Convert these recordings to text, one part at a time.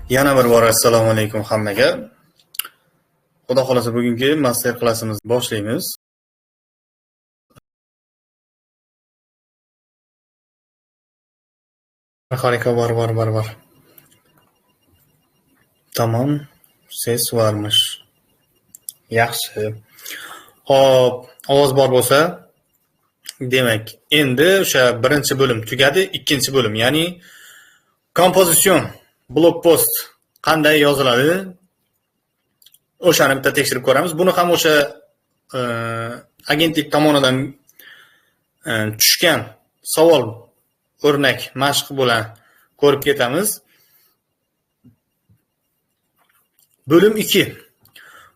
Yana bir bor assalomu alaykum hammaga. Xudo xolasa bugungi master klassimizni boshlaymiz. Harika var. Tamam. Ses varmış. Yaxshi. Hop, ovoz bor bo'lsa, demak, endi o'sha birinchi bo'lim tugadi, ikkinchi bo'lim, ya'ni kompozitsion, blog post qanday yoziladi? O'shani bitta tekshirib ko'ramiz. Buni ham o'sha agentlik tomonidan tushgan savol o'rnak mashq bilan ko'rib ketamiz. Bölüm 2.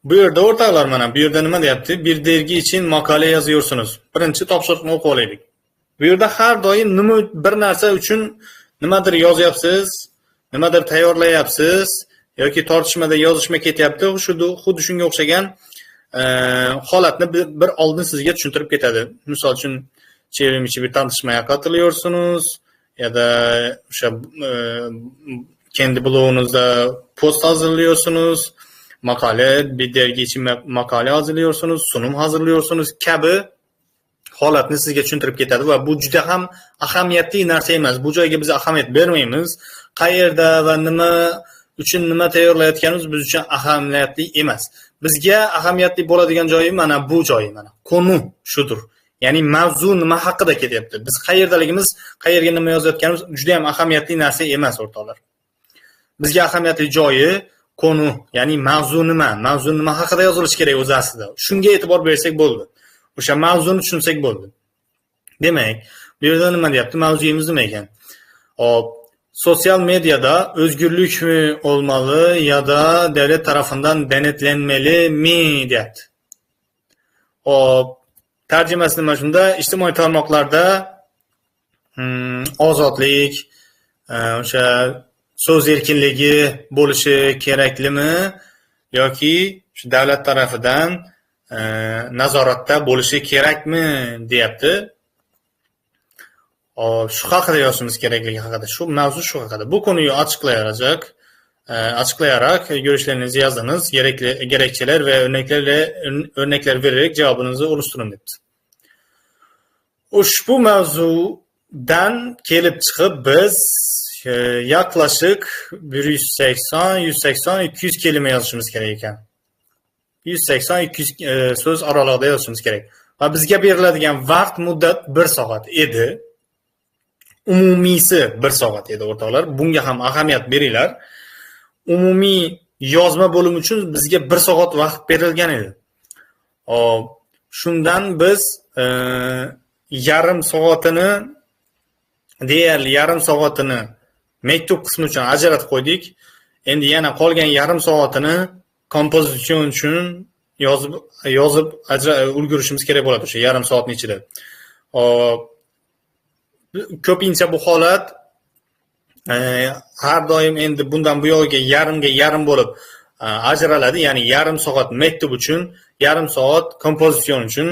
Bu yerda o'rtoqlar, mana bu yerda nima deyapti? Bir dergi için makale yazıyorsunuz. Birinchi topshiriqni o'qib olaylik. Bu yerda har doim bir narsa uchun nimadir yozyapsiz, nimadir tayyorlayapsiz yoki tortishmada yozishma ketyapti. Xuddi shunga o'xshagan holatni bir oldin sizga tushuntirib ketadi. Misol uchun, çevrim içi bir tanışmaya katılıyorsunuz ya da o'sha kendi blogunuzda post hazırlıyorsunuz, bir dergi için makale hazırlıyorsunuz, sunum hazırlıyorsunuz kabi holatni sizga tushuntirib ketadi va bu juda ham ahamiyatli narsa emas. Bu joyga biz ahamiyat bermaymiz. Qayerda va nima uchun nima tayyorlayotganimiz biz uchun ahamiyatli emas. Bizga ahamiyatli bo'ladigan joyi mana bu joy, mana konu shudir. Ya'ni mavzu nima haqida ketyapti. Biz qayerdaligimiz, qayerga nima yozayotganimiz juda ham ahamiyatli narsa emas, o'rtoqlar. Bizga ahamiyatli joyi konu, ya'ni mavzu nima haqida yozilishi kerak o'zi aslida. Shunga e'tibor bersak bo'ldi. O'sha mavzuni tushunsak bo'ldi. Demak, bu yerda nima deyapti? Mavzuyimiz nima ekan? Hop, sosyal medyada özgürlük mü olmalı ya da devlet tarafından denetlenmeli mi deyapti. Hop, tarjimasi nima shunda? Ijtimoiy tarmoqlarda ozodlik, o'sha so'z erkinligi bo'lishi keraklimi yoki shu davlat tarafidan nazoratda bo'lishi kerakmi deyapti. Shu haqida yozishimiz kerakligi haqida, shu mavzu shu haqida. Bu konuyu açıklayarak görüşlerinizi yazdınız, gerekçeler ve örnekler vererek cevabınızı oluşturun dedi. Ushbu mavzudan kelib chiqib biz yaklaşık 180-200 kelime yozishimiz kerak ekan. 180-200 so'z oralig'ida yozishimiz kerak. Va bizga beriladigan vaqt muddat 1 soat edi. Umumiysi 1 soat edi, o'rtoqlar. Bunga ham ahamiyat beringlar. Umumiy yozma bo'limi uchun bizga 1 soat vaqt berilgan edi. Shundan biz deyarli yarim soatini maktub qismi uchun ajratib qo'ydik. Endi yana qolgan yarim soatini kompozitsion uchun yozib ulgurishimiz kerak bo'ladi o'sha yarim soatning ichida. Ko'pincha bu holat har doim endi bundan bu yo'lga yarim bo'lib ajraladi. Ya'ni yarim soat maktub uchun, yarim soat kompozitsion uchun,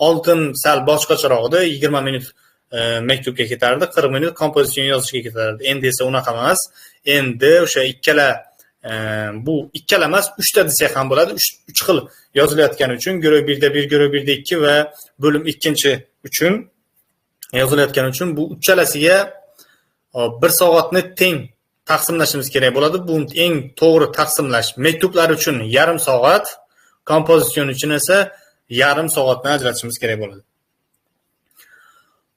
oldin sal boshqacharoqda 20 minut maktubga ketardi, 40 minut kompozitsion yozishga ketardi. Endi esa unaqa emas. Endi o'sha bu ikkala emas, 3 ta desak ham bo'ladi. 3 xil yozilayotgani uchun guruh 1da 1, guruh 1da 2 va bo'lim 2 uchun yozilayotgani uchun bu uchalasiga 1 soatni teng taqsimlashimiz kerak bo'ladi. Bu eng to'g'ri taqsimlash. Maktublar uchun yarim soat, kompozitsion uchun esa yarim soatni ajratishimiz kerak bo'ladi.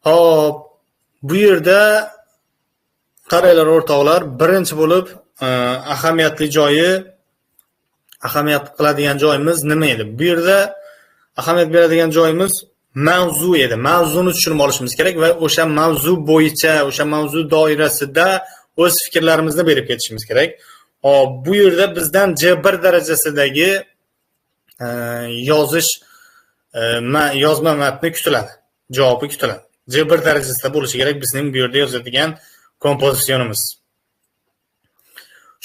Hop, bu yerda qaranglar o'rtoqlar, birinchi bo'lib ahamiyat qiladigan joyimiz nima edi? Bu yerda ahamiyat beradigan joyimiz mavzu edi. Mavzuni tushunib olishimiz kerak va o'sha mavzu bo'yicha, o'sha mavzu doirasida o'z fikrlarimizni berib ketishimiz kerak. Bu yerda bizdan C1 darajasidagi yozma matni kutiladi. Javobi kutiladi. C1 darajasida bo'lishi kerak bizning bu yerda yozadigan kompozitsionimiz.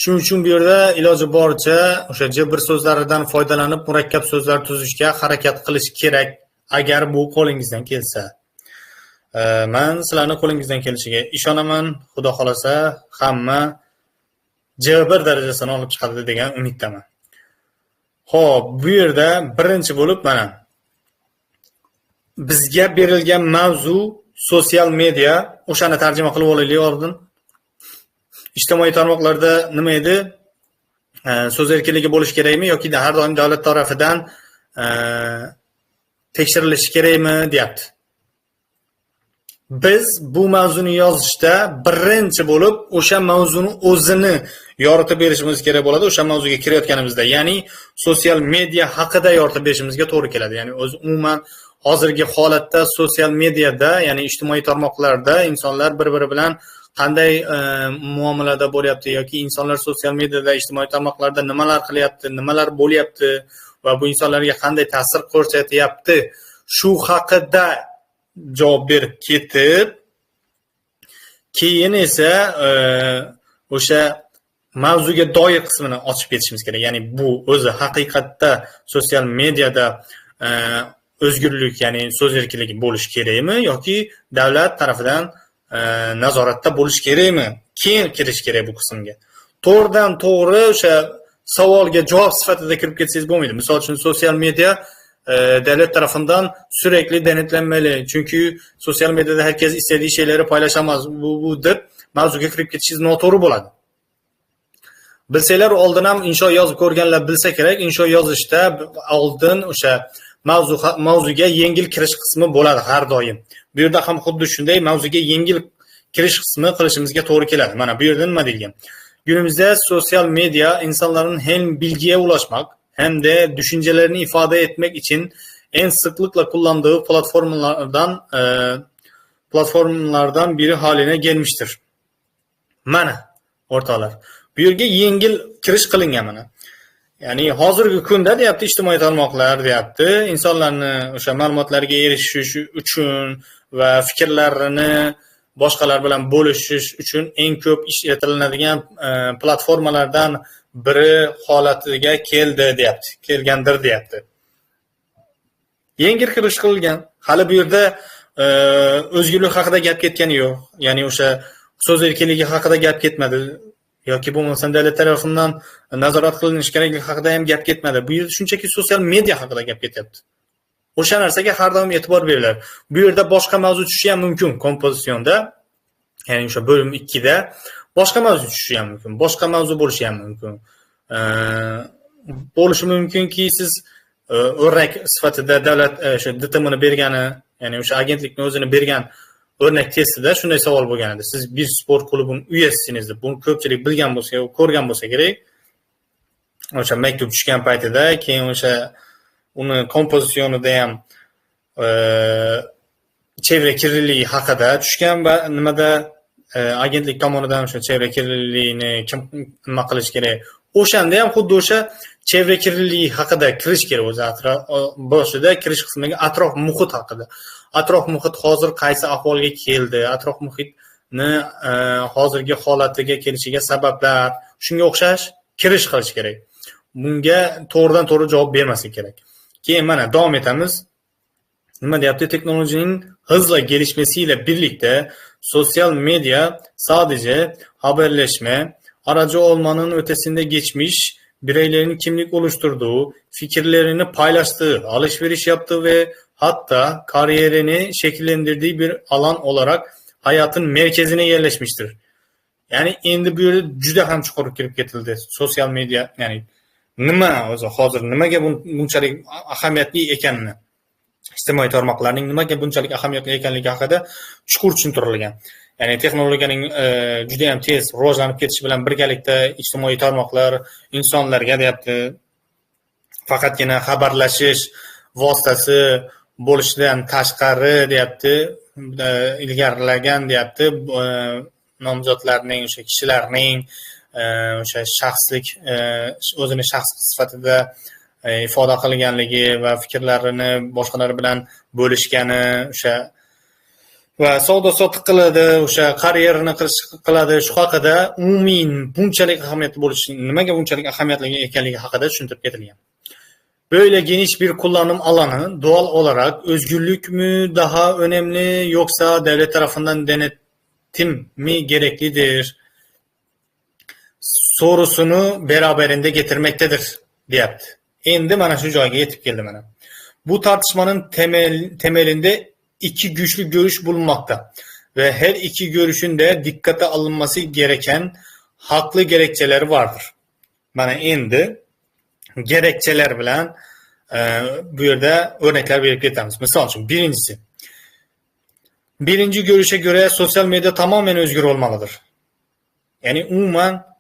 Shuning uchun bu yerda iloji boricha o'sha C1 so'zlaridan foydalanib murakkab so'zlar tuzishga harakat qilish kerak, agar bu qo'lingizdan kelsa. Men sizlarning qo'lingizdan kelishiga ishonaman. Xudo xolasa hamma C1 darajasini olib chiqadi degan umiddaman. Xo'p, bu yerda birinchi bo'lib mana bizga berilgan mavzu sotsial media, o'shani tarjima qilib olaylik oldin. Ijtimoiy tarmoqlarda nima edi? So'z erkinligi bo'lishi kerakmi yoki har doim davlat tarafidan tekshirilishi kerakmi deyapti. Biz bu mavzuni yozishda birinchi bo'lib o'sha mavzuni o'zini yoritib berishimiz kerak bo'ladi. O'sha mavzuga kirayotganimizda, ya'ni sotsial media haqida yoritib berishimizga to'g'ri keladi. Ya'ni o'zi umuman hozirgi holatda sotsial mediada, ya'ni ijtimoiy tarmoqlarda insonlar bir-biri bilan qanday muomalada bo'lyapti yoki insonlar sotsial mediada, ijtimoiy tarmoqlarda nimalar qilyapti, nimalar bo'lyapti va bu insonlarga qanday ta'sir ko'rsatyapti, shu haqida javob berib ketib, keyin esa o'sha mavzuga doir qismini ochib ketishimiz kerak. Ya'ni bu o'zi haqiqatda sotsial mediada o'zgurlik, ya'ni so'z erkinligi bo'lishi kerakmi yoki davlat tarafidan nazoratda bo'lishi kerakmi? Keyin kirish kerak bu qismga. To'g'ridan to'g'ri o'sha savolga javob sifatida kirib ketsangiz bo'lmaydi. Misol uchun sotsial media davlat tarafidan sürekli denetlenmeli. Çünkü sosyal medyada herkes istediği şeyleri paylaşamaz. Bu deb mavzuga kirib ketishingiz noto'g'ri bo'ladi. Bilsanglar oldin ham insho yozib ko'rganlar bilsa kerak, insho yozishda oldin o'sha mavzuga yengil kirish qismi bo'ladi har doim. Bu yerda ham xuddi shunday mavzuga yengil kirish qismi qilishimizga to'g'ri keladi. Mana bu yerda nima deyilgan? Günümüzde sosyal medya insanların hem bilgiye ulaşmak hem de düşüncelerini ifade etmek için en sıklıkla kullandığı platformlardan biri haline gelmiştir. Mana o'rtoqlar. Bu yerga yengil kirish qilingan mana. Ya'ni hozirgi kunda deyapti ijtimoiy tarmoqlar deyapti, insonlarni o'sha ma'lumotlarga erishish uchun va fikrlarini boshqalar bilan bo'lishish uchun eng ko'p ishlatiladigan platformalardan biri holatiga keldi deyapti, kelgandir deyapti. Yengil kirish qilgan. Hali bu yerda o'zgurlik haqida gap ketgani yo'q. Ya'ni o'sha so'z erkinligi haqida gap ketmadi yoki bo'lmasa davlat tomonidan nazorat qilinishi kerakligi haqida ham gap ketmadi. Bu yerda shunchaki sotsial media haqida gap ketyapti. O'sha narsaga har doim e'tibor beriladi. Bu yerda boshqa mavzu tushishi ham mumkin kompozitsionda. Ya'ni o'sha bo'lim 2 da boshqa mavzu tushishi ham mumkin, boshqa mavzu bo'lishi ham mumkin. Bo'lishi mumkinki siz o'rnak sifatida davlat o'sha DTMni bergani, ya'ni o'sha agentlikni o'zini bergan o'rnak testida shunday savol bo'lgan edi. Siz bir sport klubining uyasisiniz deb, buni ko'pchilik bilgan bo'lsa, ko'rgan bo'lsa kerak. O'sha maktub tushgan paytida, keyin o'sha uni kompozitsionida ham chevra kirliligi haqida tushgan va nimada agentlik tomonidan o'sha chevra kirliligini kim nima qilish kerak. O'shanda ham xuddi o'sha chevra kirliligi haqida kirish kerak o'zi boshida kirish qismiga atrof muhit haqida. Atrof muhit hozir qaysi ahvolga keldi? Atrof muhitni hozirgi holatiga kelishiga sabablar, shunga o'xshash kirish qilish kerak. Bunga to'g'ridan to'g'ri javob bermaslik kerak. Keyin mana davom etamiz. Nima deyapti? Teknolojining hızla gelişmesiyle birlikte sosyal medya sadece haberleşme, aracı olmanın ötesinde geçmiş, bireylerin kimlik oluşturduğu, fikirlerini paylaştığı, alışveriş yaptığı ve hatta kariyerini şekillendirdiği bir alan olarak hayatın merkezine yerleşmiştir. Yani endi bu yerda juda ham chuqur kirib ketildi sosyal medya, ya'ni nima o'zi hozir nimaga bunchalik ahamiyatli ekanini, ijtimoiy tarmoqlarning nimaga bunchalik ahamiyatli ekanligi haqida chuqur tushuntirilgan. Ya'ni texnologiyaning juda ham tez rivojlanib ketishi bilan birgalikda ijtimoiy tarmoqlar insonlarga deyapti faqatgina xabarlashish vositasi bo'lishidan tashqari deyapti ilgarilagan deyapti nomzodlarning, o'sha kishilarning o'sha shaxslik o'zini shaxs sifatida ifoda qilganligi va fikrlarini boshqalar bilan bo'lishgani, o'sha va savdo sotiq qiladi, o'sha karyerini qiladi, shu haqida umumiy bunchalik ahamiyatli bo'lishi, nimaga bunchalik ahamiyatli ekanligi haqida tushuntirib ketilgan. Böyle geniş bir kullanım alanı doğal olarak özgürlük mü daha önemli yoksa devlet tarafından denetim mi gereklidir? sorusunu beraberinde getirmektedir deyapti. Endi mana shu joyga yetib keldi mana. Bu tartışmanın temelinde iki güçlü görüş bulunmakta ve her iki görüşün de dikkate alınması gereken haklı gerekçeleri vardır. Mana endi gerekçeler bilan bu yerda örnekler verip ketamiz. Misal için birinci görüşe göre sosyal medya tamamen özgür olmalıdır. Yani umuman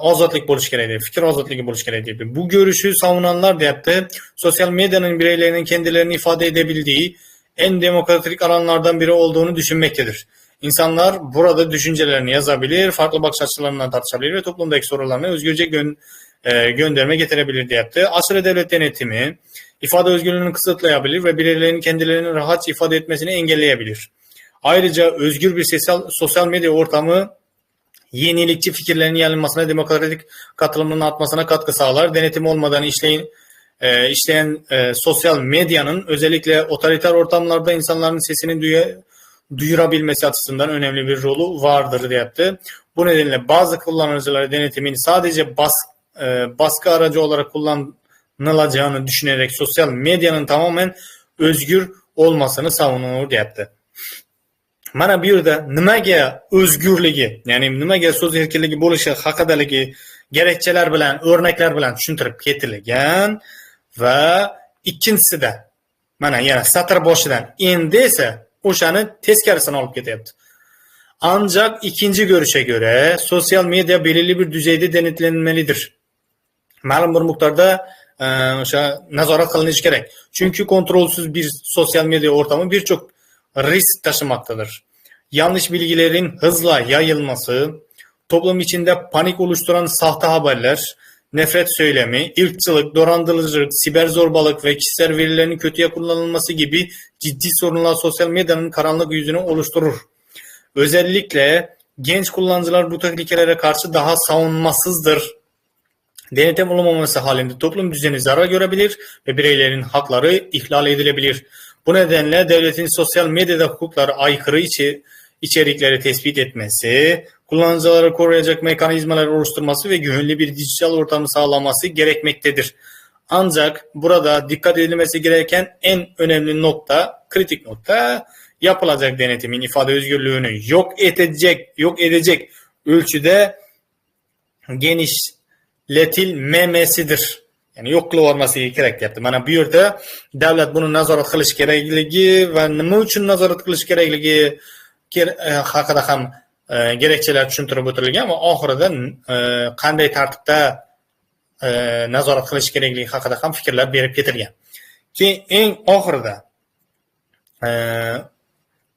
ozodlik bo'lishi kerak deydi. Fikir ozodligi bo'lishi kerak deydi. Bu görüşü savunanlar deyapti, sosyal medyanın bireylerinin kendilerini ifade edebildiği en demokratik alanlardan biri olduğunu düşünmektedir. İnsanlar burada düşüncelerini yazabilir, farklı bakış açılarından tartışabilir ve toplumdaki sorularını özgürce gönderme getirebilir deyapti. Aşırı devlet denetimi ifade özgürlüğünü kısıtlayabilir ve bireylerin kendilerini rahat ifade etmesini engelleyebilir. Ayrıca özgür bir sosyal medya ortamı yenilikçi fikirlerin yayılmasına, demokratik katılımının artmasına katkı sağlar. Denetim olmadan işleyen sosyal medyanın özellikle otoriter ortamlarda insanların sesini duyurabilmesi açısından önemli bir rolü vardır deyapti. Bu nedenle bazı kullanıcılar denetimin sadece baskı aracı olarak kullanılacağını düşünerek sosyal medyanın tamamen özgür olmasını savunur deyapti. Mana bu yerda nimaga o'zgurligi, ya'ni nimaga so'z erkinligi bo'lishi haqidagi gerekçeler bilan, o'rnaklar bilan tushuntirib ketilgan va ikkinchisida mana yana satr boshidan endi esa o'shani teskarisini olib ketyapti. Ancak ikinci görüşe göre sosyal medya belirli bir düzeyde denetlenmelidir. Ma'lum bir miqdorda nazorat qilinishi kerak. Çünkü kontrolsüz bir sosyal medya ortamı birçok risk taşımaktadır. Yanlış bilgilerin hızla yayılması, toplum içinde panik oluşturan sahte haberler, nefret söylemi, ırkçılık, dolandırıcılık, siber zorbalık ve kişisel verilerin kötüye kullanılması gibi ciddi sorunlar sosyal medyanın karanlık yüzünü oluşturur. Özellikle genç kullanıcılar bu tehlikelere karşı daha savunmasızdır. Denetim olmaması halinde toplum düzeni zarar görebilir ve bireylerin hakları ihlal edilebilir. Bu nedenle devletin sosyal medyada hukuklara aykırı içerikleri tespit etmesi, kullanıcıları koruyacak mekanizmalar oluşturması ve güvenli bir dijital ortamı sağlaması gerekmektedir. Ancak burada dikkat edilmesi gereken en önemli nokta, kritik nokta, yapılacak denetimin ifade özgürlüğünü yok edecek ölçüde genişletilmemesidir. Yani yok qilib kerak deyapti. Mana bu yerda davlat buni nazorat qilish kerakligi va nima uchun nazorat qilish kerakligi haqida ham gerekçeler tushuntirib o'tilgan va oxirida qanday tartibda nazorat qilish kerakligi haqida ham fikrlar berib ketilgan. Keyin eng oxirida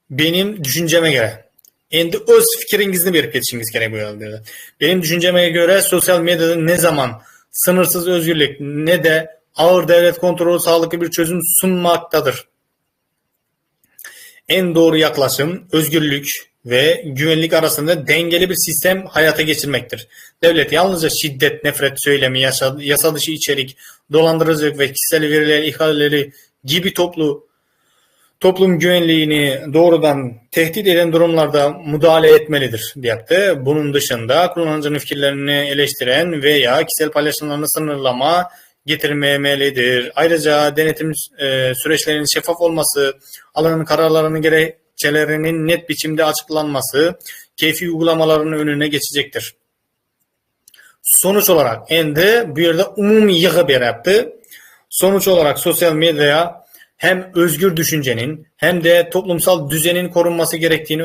benim düşünceme göre, endi o'z fikringizni berib ketishingiz kerak bu yerda. Benim düşünceme göre sosyal medyada ne zaman sınırsız özgürlük ne de ağır devlet kontrolü sağlıklı bir çözüm sunmaktadır. En doğru yaklaşım özgürlük ve güvenlik arasında dengeli bir sistem hayata geçirmektir. Devlet yalnızca şiddet, nefret söylemi, yasa dışı içerik, dolandırıcılık ve kişisel veriler ihlalleri gibi toplum güvenliğini doğrudan tehdit eden durumlarda müdahale etmelidir deyapti. Bunun dışında kullanıcının fikirlerini eleştiren veya kişisel paylaşımlarını sınırlama getirmemelidir. Ayrıca denetim süreçlerinin şeffaf olması, alınan kararlarının gerekçelerinin net biçimde açıklanması, keyfi uygulamaların önüne geçecektir. Sonuç olarak endi bu yerda umumiy yig'ib beryapti. Sonuç olarak sosyal medyaya hem özgür düşüncenin hem de toplumsal düzenin korunması gerektiğini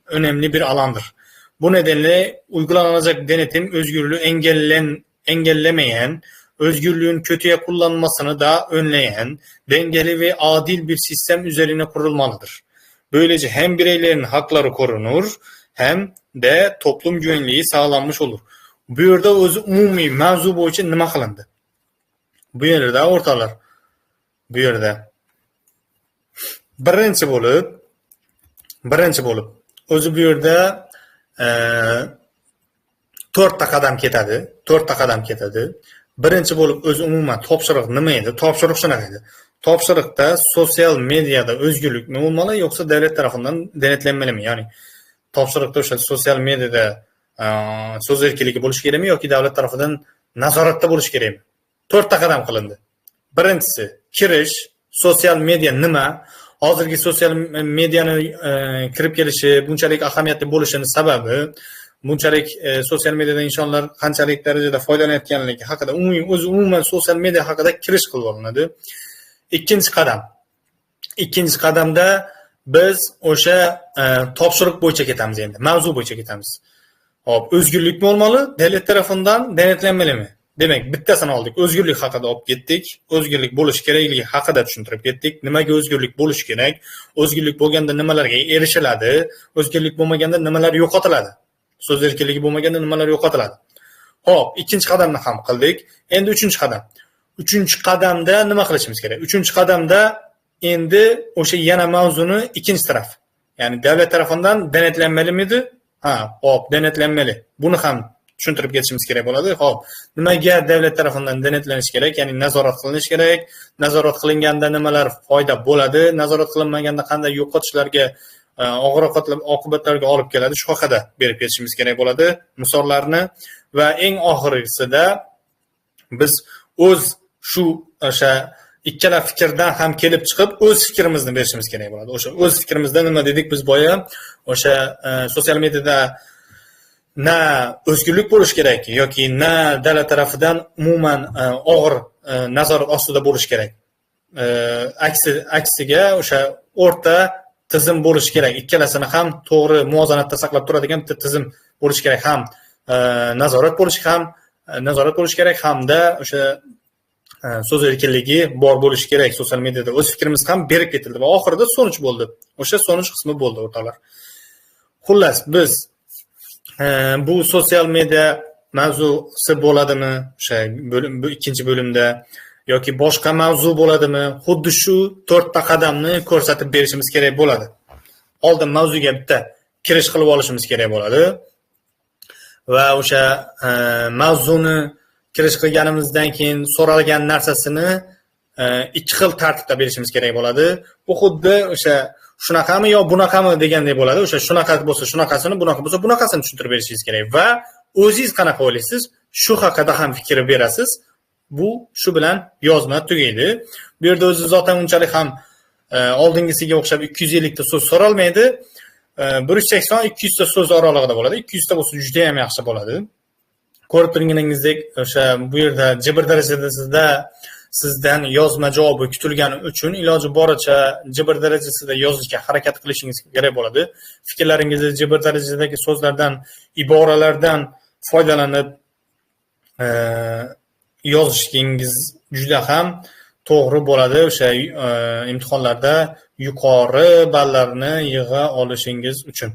önemli bir alandır. Bu nedenle uygulanacak denetim özgürlüğü engellemeyen, özgürlüğün kötüye kullanmasını da önleyen, dengeli ve adil bir sistem üzerine kurulmalıdır. Böylece hem bireylerin hakları korunur hem de toplum güvenliği sağlanmış olur. Bu yerda o'zi umumiy mavzu bo'yicha nima qilindi? Bu yerda o'rtoqlar, bu yerda birinchi bo'lib o'zi bu yerda 4 ta qadam ketadi. Birinchi bo'lib o'zi umuman topshiriq nima edi? Topshiriq shunaqa edi. Topshiriqda sosyal medyada özgürlük nima bo'lmalı yoksa devlet tarafından denetlenmeli mi? Yani topshiriqda o'sha sosyal medyada so'z erkinligi bo'lishi kerakmi yoki davlat tarafidan nazoratda bo'lishi kerakmi? 4 ta qadam qilindi. Birinchisi, kirish, sotsial media nima? Hozirgi sotsial mediani kirib kelishi bunchalik ahamiyatli bo'lishining sababi, bunchalik sotsial mediada insonlar qanchalik darajada foydalanayotganligi haqida umuman sotsial media haqida kirish qilib olinadi. Ikkinchi qadamda biz o'sha topshiriq bo'yicha ketamiz endi, mavzu bo'yicha ketamiz. Hop, o'zgurlik bo'lmali, davlat tomonidan denetlanmalimi? Demak, bittasini oldik, o'zgurlik haqida olib ketdik, o'zgurlik bo'lish kerakligi haqida tushuntirib ketdik. Nimaga o'zgurlik bo'lish kerak? O'zgurlik bo'lganda nimalarga erishiladi? O'zgurlik bo'lmaganda nimalar yo'qotiladi? So'z erkinligi bo'lmaganda nimalar yo'qotiladi? Hop, ikkinchi qadamni ham qildik. Endi uchinchi qadam. Uchinchi qadamda nima qilishimiz kerak? Uchinchi qadamda endi o'sha yana mavzuni ikkinchi taraf. Ya'ni davlat tomonidan denetlanmalimidi? Hop, denetlanmali. Buni ham tushuntirib ketishimiz kerak bo'ladi. Hop, nimaga davlat tomonidan denetlanish kerak? Ya'ni nazorat qilinish kerak. Nazorat qilinganda nimalar foyda bo'ladi? Nazorat qilinmaganda qanday yo'qotishlarga, og'ir oqibatlarga olib keladi? Shu haqida berib ketishimiz kerak bo'ladi misollarni va eng oxirisida biz o'sha ikkala fikrdan ham kelib chiqib o'z fikrimizni berishimiz kerak bo'ladi. O'sha o'z fikrimizda nima dedik biz boya? O'sha sotsial mediada na o'zgurlik bo'lish kerak yoki na davlat tarafidan umuman og'ir nazorat ostida bo'lish kerak. Aksiga o'sha o'rta tizim bo'lish kerak. Ikkalasini ham to'g'ri muvozanatda saqlab turadigan bitta tizim bo'lish kerak. Ham nazorat bo'lish kerak hamda o'sha so'z erkinligi bor bo'lishi kerak sotsial mediada. O'z fikrimiz ham berib ketildi va oxirida so'nuch bo'ldi. O'sha so'nuch qismi bo'ldi o'rtoqlar. Xullas, biz bu sotsial media mavzusi bo'ladimi o'sha bu ikkinchi bo'limda yoki boshqa mavzu bo'ladimi? Xuddi shu 4 ta qadamni ko'rsatib berishimiz kerak bo'ladi. Oldin mavzuga bitta kirish qilib olishimiz kerak bo'ladi va o'sha mavzuni kirish qilganimizdan keyin so'ralgan narsasini ikki xil tartibda berishimiz kerak bo'ladi. Bu xuddi o'sha shunaqami yo bunaqami degandek bo'ladi. O'sha shunaqa bo'lsa shunaqasini, bunaqa bo'lsa bunaqasini tushuntirib berishingiz kerak va o'zingiz qanaqa o'ylaysiz, shu haqida ham fikr berasiz. Bu shu bilan yozma tugaydi. Bu yerda o'zi zotan unchalik ham oldingisiga o'xshab 250 ta so'z so'ralmaydi. 180-200 ta so'z oralig'ida bo'ladi. 200 ta bo'lsa juda ham yaxshi bo'ladi. Ko'rib turganingizdek, o'sha bu yerda jibr darajasida sizdan yozma javobi kutilgani uchun iloji boricha jibr darajasida yozishga harakat qilishingiz kerak bo'ladi. Fikrlaringizni jibr darajasidagi so'zlardan, iboralardan foydalanib yozishingiz juda ham to'g'ri bo'ladi. O'sha imtihonlarda yuqori ballarni yig'a olishingiz uchun.